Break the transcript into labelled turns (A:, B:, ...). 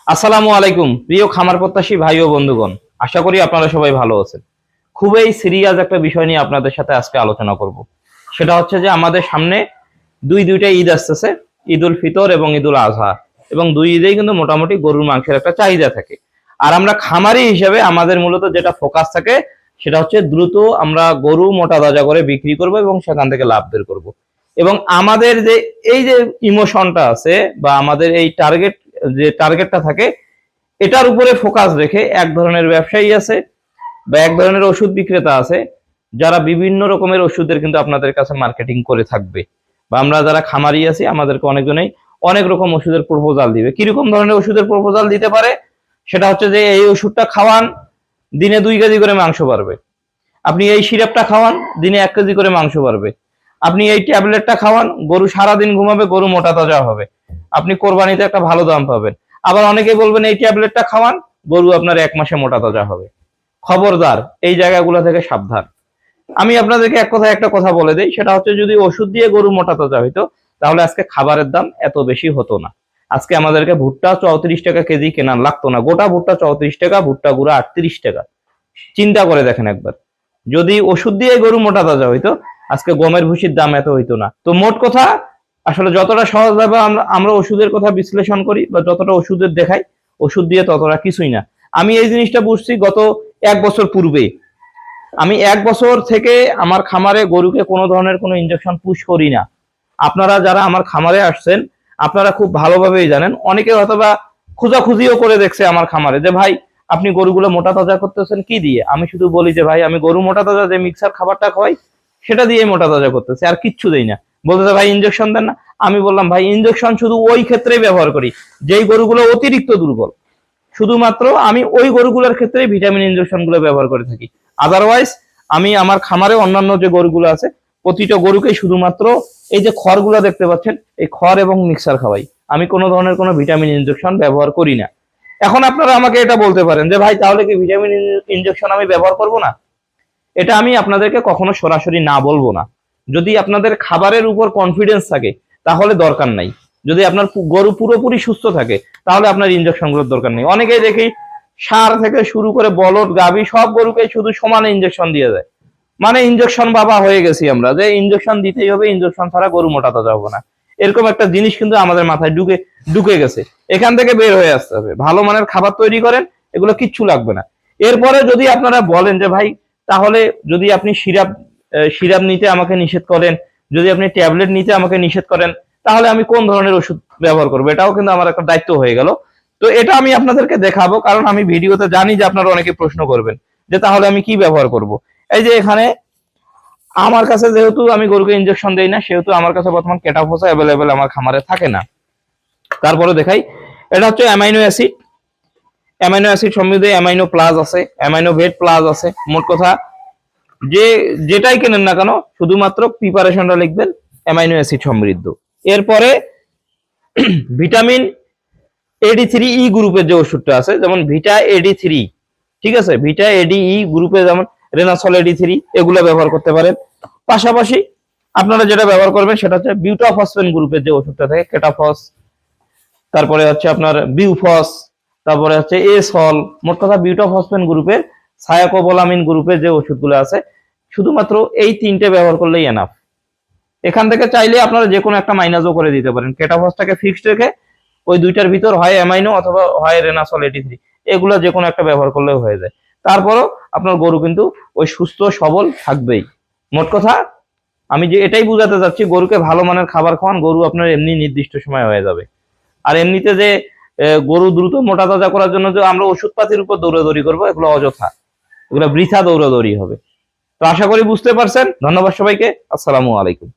A: আসসালামু আলাইকুম প্রিয় খামার প্রত্যাশী ভাই ও বন্ধুগণ, আশা করি আপনারা সবাই ভালো আছেন। খুবই সিরিয়াস একটা বিষয় নিয়ে আপনাদের সাথে আজকে আলোচনা করব। সেটা হচ্ছে যে আমাদের সামনে দুইটা ঈদ আসতেছে, ঈদ উল ফিতর এবং ঈদ উল আজহা, এবং দুই ঈদেই কিন্তু মোটামুটি গরুর মাংসের একটা চাহিদা থাকে। আর আমরা খামারি হিসেবে আমাদের মূলত যেটা ফোকাস থাকে সেটা হচ্ছে দ্রুত আমরা গরু মোটা তাজা করে বিক্রি করব এবং সেখান থেকে লাভ বের করব। এবং আমাদের যে এই যে ইমোশনটা আছে বা আমাদের এই টার্গেটটা থাকে, এটার উপরে ফোকাস রেখে এক ধরনের ব্যবসায়ী আছে বা এক ধরনের ওষুধ বিক্রেতা আছে যারা বিভিন্ন রকমের ওষুধের কিন্তু আপনাদের কাছে মার্কেটিং করে থাকবে। বা আমরা যারা খামারি আছি আমাদেরকে অনেকজনেই অনেক রকম ওষুধের প্রপোজাল দিবে। কিরকম ধরনের ওষুধের প্রপোজাল দিতে পারে সেটা হচ্ছে যে এই ওষুধটা খাওয়ান, দিনে 2 কেজি করে মাংস বাড়বে। আপনি এই সিরাপটা খাওয়ান, দিনে 1 কেজি করে মাংস বাড়বে। আপনি এই ট্যাবলেটটা খাওয়ান, গরু সারাদিন ঘুমাবে, গরু মোটা তাজা হবে, আপনি কোরবানিতে একটা ভালো দাম পাবেন। আবার অনেকে বলবেন এই ট্যাবলেটটা খাওয়ান, গরু আপনার 1 মাসে মোটা তাজা হবে। খবরদার, এই জায়গাগুলো থেকে সাবধান। আমি আপনাদেরকে একটা কথা বলে দেই, সেটা হচ্ছে যদি ওষুধ দিয়ে গরু মোটা তাজা হইতো তাহলে আজকে খাবারের দাম এত বেশি হতো না। আজকে আমাদেরকে ভুট্টা 34 টাকা কেজি কেনা লাগতো না। গোটা ভুট্টা 34 টাকা, ভুট্টা গুঁড়া 38 টাকা। চিন্তা করে দেখেন একবার, যদি ওষুধ দিয়ে গরু মোটা তাজা হইতো আজকে গমের ভুসির দাম এত হইতো না। তো মোট কথা, আসলে যতটা সহজভাবে আমরা ওষুধের কথা বিশ্লেষণ করি বা যতটা ওষুধের দেখাই, ওষুধ দিয়ে ততটা কিছুই না। আমি এই জিনিসটা বুঝছি গত 1 বছর পূর্বে। আমি 1 বছর থেকে আমার খামারে গরুকে কোনো ধরনের কোনো ইনজেকশন পুশ করি না। আপনারা যারা আমার খামারে আসছেন আপনারা খুব ভালোভাবেই জানেন। অনেকে হয়তোবা খোঁজাখুঁজিও করে দেখছে আমার খামারে যে ভাই আপনি গরুগুলো মোটা তাজা করতেছেন কি দিয়ে। আমি শুধু বলি যে ভাই আমি গরু মোটা তাজা যে মিক্সার খাবারটা খাওয়াই সেটা দিয়ে মোটা তাজা করতেছি, আর কিচ্ছু দেই না। বলতেছে ভাই ইনজেকশন দেন না। আমি বললাম ভাই ইনজেকশন শুধু ওই ক্ষেত্রেই ব্যবহার করি যেই গরুগুলো অতিরিক্ত দুর্বল। শুধুমাত্র আমি ওই গরুগুলোর ক্ষেত্রে ভিটামিন ইনজেকশন গুলো ব্যবহার করে থাকি। আদারওয়াইজ আমি আমার খামারে অন্যান্য যে গরুগুলো আছে প্রতিটা গরুকে শুধুমাত্র এই যে খড়গুলো দেখতে পাচ্ছেন এই খড় এবং মিক্সার খাওয়াই। আমি কোনো ধরনের কোনো ভিটামিন ইনজেকশন ব্যবহার করি না। এখন আপনারা আমাকে এটা বলতে পারেন যে ভাই তাহলে কি ভিটামিন ইনজেকশন আমি ব্যবহার করব না? এটা আমি আপনাদেরকে কখনো সরাসরি না বলবো না। যদি আপনাদের খাবারের উপর কনফিডেন্স থাকে তাহলে দরকার নাই। যদি আপনার গরু পুরোপুরি সুস্থ থাকে তাহলে আপনার ইনজেকশন গুলোর দরকার নেই। অনেকেই দেখি সার থেকে শুরু করে বলদ গাভী সব গরুকে শুধু সমানে ইনজেকশন দিয়ে যায়। মানে ইনজেকশন বাবা হয়ে গেছি আমরা, যে ইনজেকশন দিতেই হবে, ইনজেকশন ছাড়া গরু মোটা তাজা হবে না। এরকম একটা জিনিস কিন্তু আমাদের মাথায় ঢুকে গেছে। এখান থেকে বের হয়ে আসতে হবে। ভালো মানের খাবার তৈরি করেন, এগুলো কিচ্ছু লাগবে না। এরপরে যদি আপনারা বলেন যে ভাই তাহলে যদি আপনি সিরাপ নিতে আমাকে নিষেধ করেন, যদি আপনি ট্যাবলেট নিতে আমাকে নিষেধ করেন, তাহলে আমি কোন ধরনের ওষুধ ব্যবহার করবো? এটাও কিন্তু আমার একটা দায়িত্ব হয়ে গেল। তো এটা আমি আপনাদেরকে দেখাবো, কারণ আমি ভিডিওতে জানি যে আপনারা অনেকে প্রশ্ন করবেন যে তাহলে আমি কি ব্যবহার করব। এই যে এখানে আমার কাছে যেহেতু আমি গরুকে ইনজেকশন দেই না, সেহেতু আমার কাছে বর্তমান কেটাফোসা অ্যাভেলেবেল আমার খামারে থাকে না। তারপরে দেখাই, এটা হচ্ছে অ্যামাইনো অ্যাসিড। অ্যামাইনো অ্যাসিড সমৃদ্ধ অ্যামাইনো প্লাস আছে, অ্যামাইনো ভেট প্লাস আছে। মোট কথা যেটাই কেনেন না কেন শুধুমাত্র প্রিপারেশনটা লিখবেন অ্যামাইনো অ্যাসিড সমৃদ্ধ। এরপরে ভিটামিন AD3E গ্রুপের যে ওষুধটা আছে, যেমন ভিটা AD3, ঠিক আছে, ভিটা ADE গ্রুপে যেমন রেনাসল AD3, এগুলো ব্যবহার করতে পারেন। পাশাপাশি আপনারা যেটা ব্যবহার করবেন সেটা হচ্ছে বিউটাফসফেন গ্রুপের যে ওষুধটা থাকে, কেটাফস, তারপরে হচ্ছে আপনার বিউফস, তারপরে হচ্ছে এসল। মোট কথা বিউটাফসফেন গ্রুপের, সায়াকোবোলামিন গ্রুপের যে ওষুধগুলো আছে শুধুমাত্র এই 3টে ব্যবহার করলেই এনাফ। এখান থেকে চাইলে আপনারা যে কোনো একটা মাইনাসও করে দিতে পারেন। কেটাফসটাকে ফিক্সড রেখে ওই দুইটার ভিতর হয় অ্যামাইনো অথবা হয় রেনাসল AD3, এগুলো যে কোনো একটা ব্যবহার করলেও হয়ে যায়। তারপরও আপনার গরু কিন্তু ওই সুস্থ সবল থাকবেই। মোট কথা আমি যে এটাই বুঝাতে চাচ্ছি, গরুকে ভালো মানের খাবার খাওয়ান, গরু আপনার এমনি নির্দিষ্ট সময় হয়ে যাবে। আর এমনিতে যে গরু দ্রুত মোটা তাজা করার জন্য যে আমরা ওষুধপাতির উপর দৌড়াদৌড়ি করবো, এগুলো অযথা, এগুলো বৃথা দৌড়াদৌড়ি হবে। তো আশা করি বুঝতে পারছেন। ধন্যবাদ সবাইকে। আসসালামু আলাইকুম।